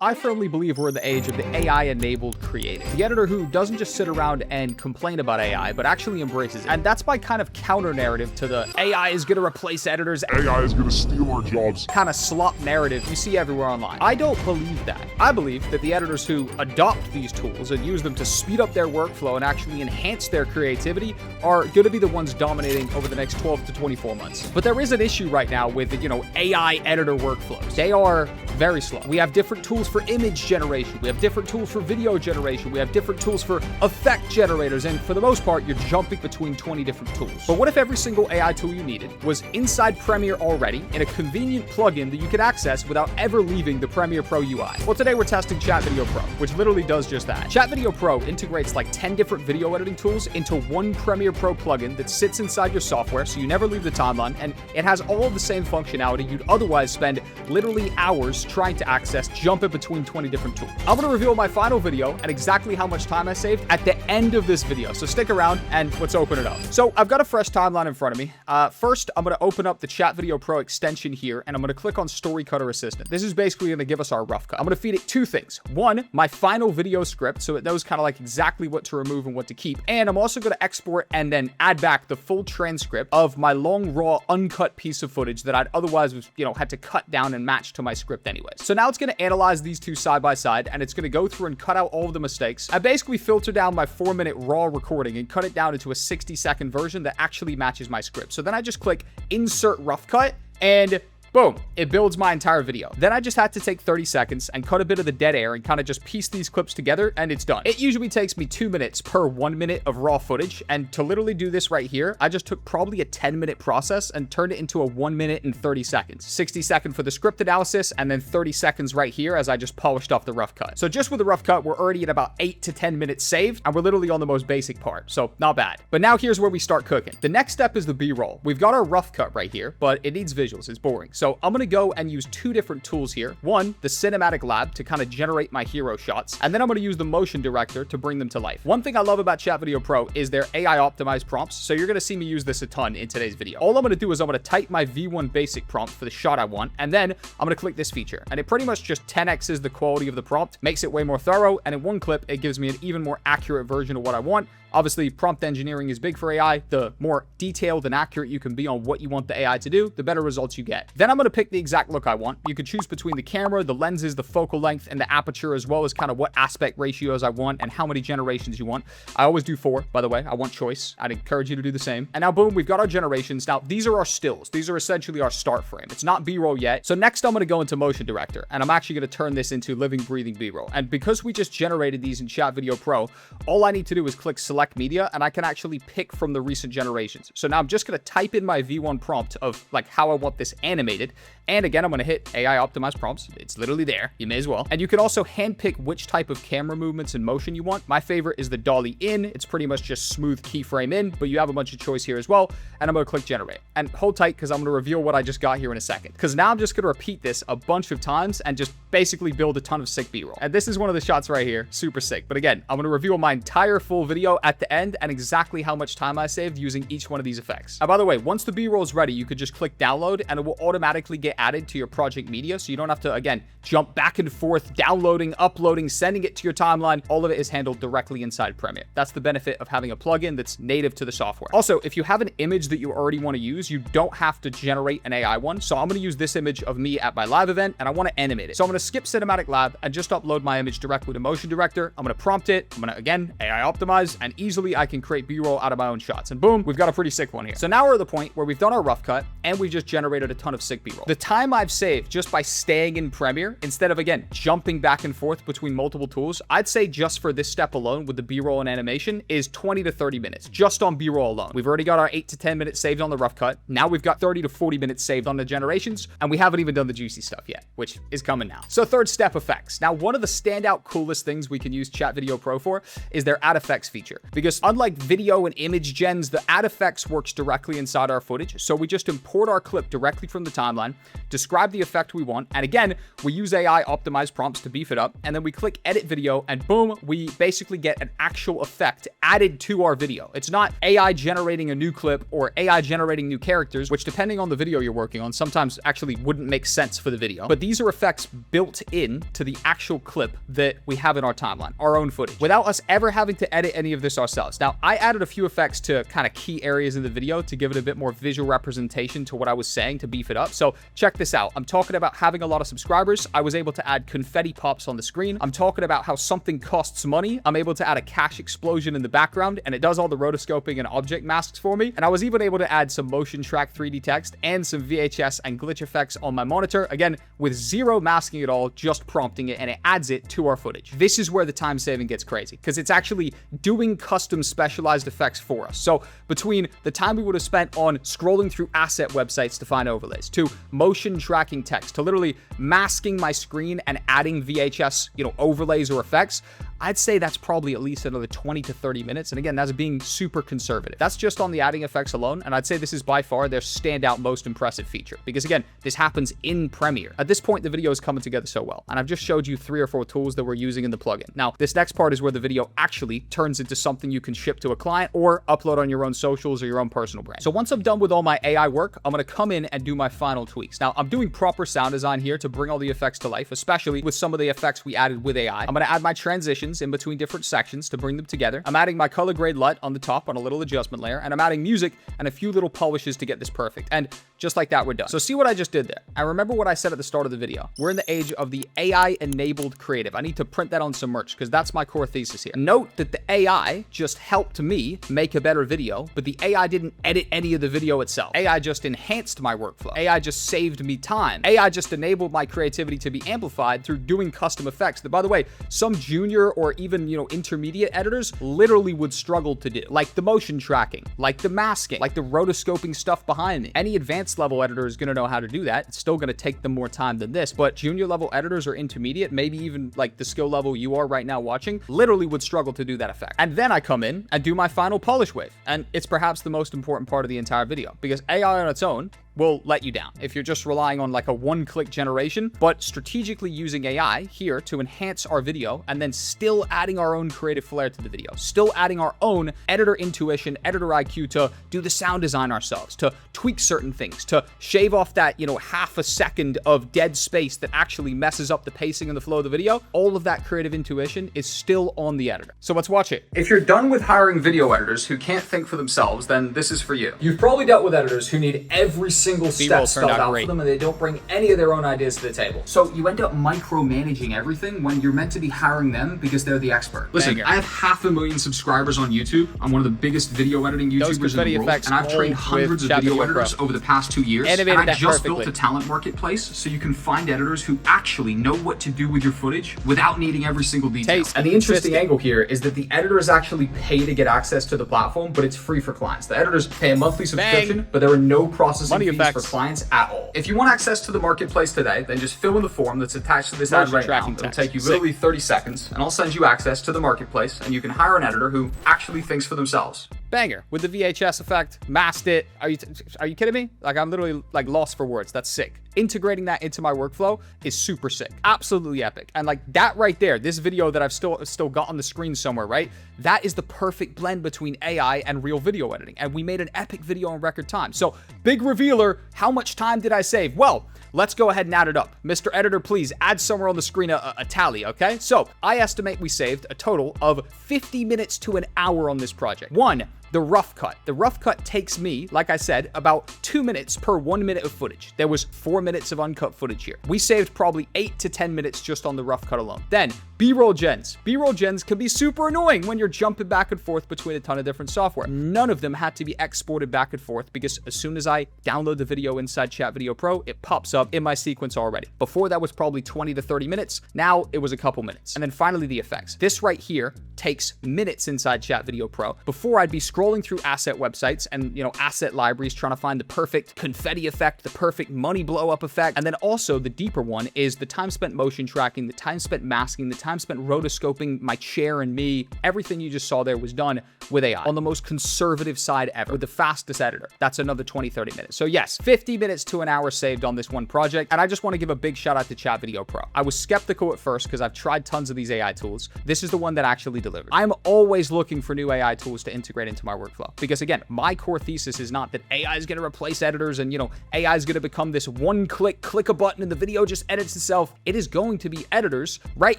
I firmly believe we're in the age of the AI-enabled creative. The editor who doesn't just sit around and complain about AI, but actually embraces it. And that's my kind of counter-narrative to the AI is gonna replace editors, AI is gonna steal our jobs kind of slop narrative you see everywhere online. I don't believe that. I believe that the editors who adopt these tools and use them to speed up their workflow and actually enhance their creativity are gonna be the ones dominating over the next 12 to 24 months. But there is an issue right now with, AI editor workflows. They are very slow. We have different tools for image generation. We have different tools for video generation. We have different tools for effect generators. And for the most part, you're jumping between 20 different tools. But what if every single AI tool you needed was inside Premiere already in a convenient plugin that you could access without ever leaving the Premiere Pro UI? Well, today we're testing Chat Video Pro, which literally does just that. Chat Video Pro integrates like 10 different video editing tools into one Premiere Pro plugin that sits inside your software, so you never leave the timeline, and it has all of the same functionality you'd otherwise spend literally hours trying to access, jumping between 20 different tools. I'm going to reveal my final video and exactly how much time I saved at the end of this video, so stick around and let's open it up. So I've got a fresh timeline in front of me. First, I'm going to open up the Chat Video Pro extension here, and I'm going to click on Story Cutter Assistant. This is basically going to give us our rough cut. I'm going to feed it two things. One, my final video script, so it knows kind of like exactly what to remove and what to keep. And I'm also going to export and then add back the full transcript of my long, raw, uncut piece of footage that I'd otherwise, had to cut down and match to my script anyways. So now it's going to analyze these two side by side, and it's going to go through and cut out all of the mistakes. I basically filter down my 4-minute raw recording and cut it down into a 60-second version that actually matches my script. So then I just click Insert Rough Cut, and boom, it builds my entire video. Then I just had to take 30 seconds and cut a bit of the dead air and kind of just piece these clips together, and it's done. It usually takes me 2 minutes per 1 minute of raw footage, and to literally do this right here, I just took probably a 10-minute process and turned it into a 1 minute and 30 seconds. 60 seconds for the script analysis, and then 30 seconds right here as I just polished off the rough cut. So just with the rough cut, we're already at about 8 to 10 minutes saved, and we're literally on the most basic part, so not bad. But now here's where we start cooking. The next step is the B-roll. We've got our rough cut right here, but it needs visuals. It's boring. So I'm gonna go and use two different tools here. One, the Cinematic Lab to kind of generate my hero shots, and then I'm going to use the Motion Director to bring them to life. One thing I love about Chat Video Pro is their AI optimized prompts, so you're going to see me use this a ton in today's video. All I'm going to do is I'm going to type my V1 basic prompt for the shot I want, and then I'm going to click this feature, and it pretty much just 10x's the quality of the prompt, makes it way more thorough, and in one clip, it gives me an even more accurate version of what I want. Obviously, prompt engineering is big for AI. The more detailed and accurate you can be on what you want the AI to do, the better results you get. Then I'm going to pick the exact look I want. You could choose between the camera, the lenses, the focal length, and the aperture, as well as kind of what aspect ratios I want and how many generations you want. I always do 4, by the way. I want choice. I'd encourage you to do the same. And now, boom, we've got our generations. Now, these are our stills. These are essentially our start frame. It's not B-roll yet. So next, I'm going to go into Motion Director, and I'm actually going to turn this into living, breathing B-roll. And because we just generated these in Chat Video Pro, all I need to do is click Select Media, and I can actually pick from the recent generations. So now I'm just going to type in my V1 prompt of like how I want this animated. And again, I'm going to hit AI optimized prompts. It's literally there. You may as well. And you can also handpick which type of camera movements and motion you want. My favorite is the dolly in. It's pretty much just smooth keyframe in, but you have a bunch of choice here as well. And I'm going to click generate and hold tight because I'm going to reveal what I just got here in a second. Because now I'm just going to repeat this a bunch of times and just basically build a ton of sick B-roll. And this is one of the shots right here. Super sick. But again, I'm going to reveal my entire full video at the end and exactly how much time I saved using each one of these effects. And by the way, once the B-roll is ready, you could just click download and it will automatically get added to your project media. So you don't have to, again, jump back and forth, downloading, uploading, sending it to your timeline. All of it is handled directly inside Premiere. That's the benefit of having a plugin that's native to the software. Also, if you have an image that you already want to use, you don't have to generate an AI one. So I'm going to use this image of me at my live event and I want to animate it. So I'm going to skip Cinematic Lab and just upload my image directly to Motion Director. I'm going to prompt it. I'm going to, again, AI optimize, and easily I can create B-roll out of my own shots. And boom, we've got a pretty sick one here. So now we're at the point where we've done our rough cut and we've just generated a ton of sick B-roll. The time I've saved just by staying in Premiere, instead of, again, jumping back and forth between multiple tools, I'd say just for this step alone with the B-roll and animation is 20 to 30 minutes just on B-roll alone. We've already got our 8 to 10 minutes saved on the rough cut. Now we've got 30 to 40 minutes saved on the generations, and we haven't even done the juicy stuff yet, which is coming now. So third step, effects. Now, one of the standout coolest things we can use Chat Video Pro for is their add effects feature. because unlike video and image gens, the add effects works directly inside our footage. So we just import our clip directly from the timeline, describe the effect we want, and again, we use AI optimized prompts to beef it up, and then we click edit video, and boom, we basically get an actual effect added to our video. It's not AI generating a new clip or AI generating new characters, which depending on the video you're working on, sometimes actually wouldn't make sense for the video. But these are effects built in to the actual clip that we have in our timeline, our own footage, without us ever having to edit any of this ourselves. Now, I added a few effects to kind of key areas in the video to give it a bit more visual representation to what I was saying to beef it up. So check this out. I'm talking about having a lot of subscribers. I was able to add confetti pops on the screen. I'm talking about how something costs money. I'm able to add a cash explosion in the background, and it does all the rotoscoping and object masks for me. And I was even able to add some motion track 3D text and some VHS and glitch effects on my monitor, again, with zero masking at all, just prompting it, and it adds it to our footage. This is where the time saving gets crazy, because it's actually doing custom specialized effects for us. So between the time we would have spent on scrolling through asset websites to find overlays, to motion tracking text, to literally masking my screen and adding VHS, overlays or effects, I'd say that's probably at least another 20 to 30 minutes. And again, that's being super conservative. That's just on the adding effects alone. And I'd say this is by far their standout, most impressive feature. Because again, this happens in Premiere. At this point, the video is coming together so well. And I've just showed you 3 or 4 tools that we're using in the plugin. Now, this next part is where the video actually turns into something you can ship to a client or upload on your own socials or your own personal brand. So once I'm done with all my AI work, I'm going to come in and do my final tweaks. Now, I'm doing proper sound design here to bring all the effects to life, especially with some of the effects we added with AI. I'm going to add my transitions in between different sections to bring them together. I'm adding my color grade LUT on the top on a little adjustment layer, and I'm adding music and a few little polishes to get this perfect. And just like that, we're done. So see what I just did there. I remember what I said at the start of the video. We're in the age of the AI-enabled creative. I need to print that on some merch because that's my core thesis here. Note that the AI just helped me make a better video, but the AI didn't edit any of the video itself. AI just enhanced my workflow. AI just saved me time. AI just enabled my creativity to be amplified through doing custom effects that, by the way, some junior or even, intermediate editors literally would struggle to do. Like the motion tracking, like the masking, like the rotoscoping stuff behind it. Any advanced level editor is going to know how to do that. It's still going to take them more time than this, but junior level editors or intermediate, maybe even like the skill level you are right now watching, literally would struggle to do that effect. And then I come in and do my final polish wave. And it's perhaps the most important part of the entire video, because AI on its own will let you down if you're just relying on like a one-click generation, but strategically using AI here to enhance our video and then still adding our own creative flair to the video, still adding our own editor intuition, editor IQ to do the sound design ourselves, to tweak certain things, to shave off that, half a second of dead space that actually messes up the pacing and the flow of the video. All of that creative intuition is still on the editor. So let's watch it. If you're done with hiring video editors who can't think for themselves, then this is for you. You've probably dealt with editors who need every single step spelled out for them, and they don't bring any of their own ideas to the table. So you end up micromanaging everything when you're meant to be hiring them because they're the expert. Listen, I have 500,000 subscribers on YouTube. I'm one of the biggest video editing YouTubers in the world, and I've trained hundreds of video editors over the past 2 years. And I just built a talent marketplace so you can find editors who actually know what to do with your footage without needing every single detail. And the interesting angle here is that the editors actually pay to get access to the platform, but it's free for clients. The editors pay a monthly subscription, but there are no processing fees for clients at all. If you want access to the marketplace today, then just fill in the form that's attached to this ad right now. It'll take you literally 30 seconds, and I'll send you access to the marketplace, and you can hire an editor who actually thinks for themselves. Banger. With the VHS effect, masked it. Are you kidding me? Like, I'm literally like lost for words. That's sick. Integrating that into my workflow is super sick. Absolutely epic. And like that right there, this video that I've still got on the screen somewhere, right? That is the perfect blend between AI and real video editing. And we made an epic video in record time. So big revealer, how much time did I save? Well, let's go ahead and add it up. Mr. Editor, please add somewhere on the screen a tally, okay? So I estimate we saved a total of 50 minutes to an hour on this project. One, the rough cut. The rough cut takes me, like I said, about 2 minutes per 1 minute of footage. There was 4 minutes of uncut footage here. We saved probably 8 to 10 minutes just on the rough cut alone. Then B-roll gens. B-roll gens can be super annoying when you're jumping back and forth between a ton of different software. None of them had to be exported back and forth because as soon as I download the video inside Chat Video Pro, it pops up in my sequence already. Before that was probably 20 to 30 minutes. Now it was a couple minutes. And then finally the effects. This right here takes minutes inside Chat Video Pro. Before I'd be scrolling scrolling through asset websites and, asset libraries, trying to find the perfect confetti effect, the perfect money blow up effect. And then also the deeper one is the time spent motion tracking, the time spent masking, the time spent rotoscoping my chair and me. Everything you just saw there was done with AI on the most conservative side ever with the fastest editor. That's another 20-30 minutes. So yes, 50 minutes to an hour saved on this one project. And I just want to give a big shout out to Chat Video Pro. I was skeptical at first because I've tried tons of these AI tools. This is the one that actually delivered. I'm always looking for new AI tools to integrate into my workflow because again, my core thesis is not that AI is going to replace editors and, AI is going to become this click a button and the video just edits itself. It is going to be editors right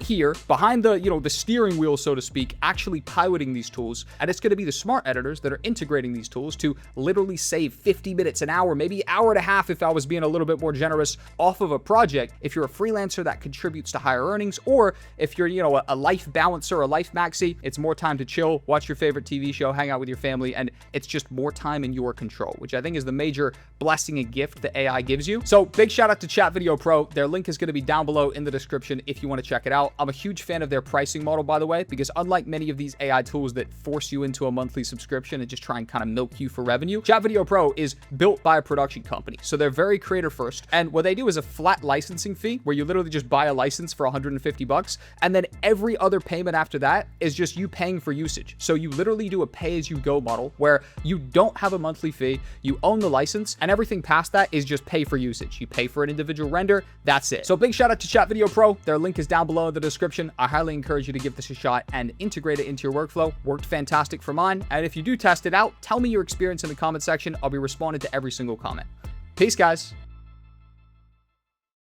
here behind the, the steering wheel, so to speak, actually piloting these tools. And it's going to be the smart editors that are integrating these tools to literally save 50 minutes, an hour, maybe hour and a half if I was being a little bit more generous off of a project. If you're a freelancer, that contributes to higher earnings, or if you're, a life balancer, a life maxi, it's more time to chill, watch your favorite TV show, hang out with your family, and it's just more time in your control, which I think is the major blessing and gift that AI gives you. So big shout out to Chat Video Pro. Their link is going to be down below in the description if you want to check it out. I'm a huge fan of their pricing model, by the way, because unlike many of these AI tools that force you into a monthly subscription and just try and kind of milk you for revenue, Chat Video Pro is built by a production company. So they're very creator first. And what they do is a flat licensing fee where you literally just buy a license for 150 bucks. And then every other payment after that is just you paying for usage. So you literally do a pay as you go model where you don't have a monthly fee, you own the license, and everything past that is just pay for usage. You pay for an individual render, that's it. So big shout out to Chat Video Pro. Their link is down below in the description. I highly encourage you to give this a shot and integrate it into your workflow. Worked fantastic for mine. And if you do test it out, tell me your experience in the comment section. I'll be responding to every single comment. Peace, guys.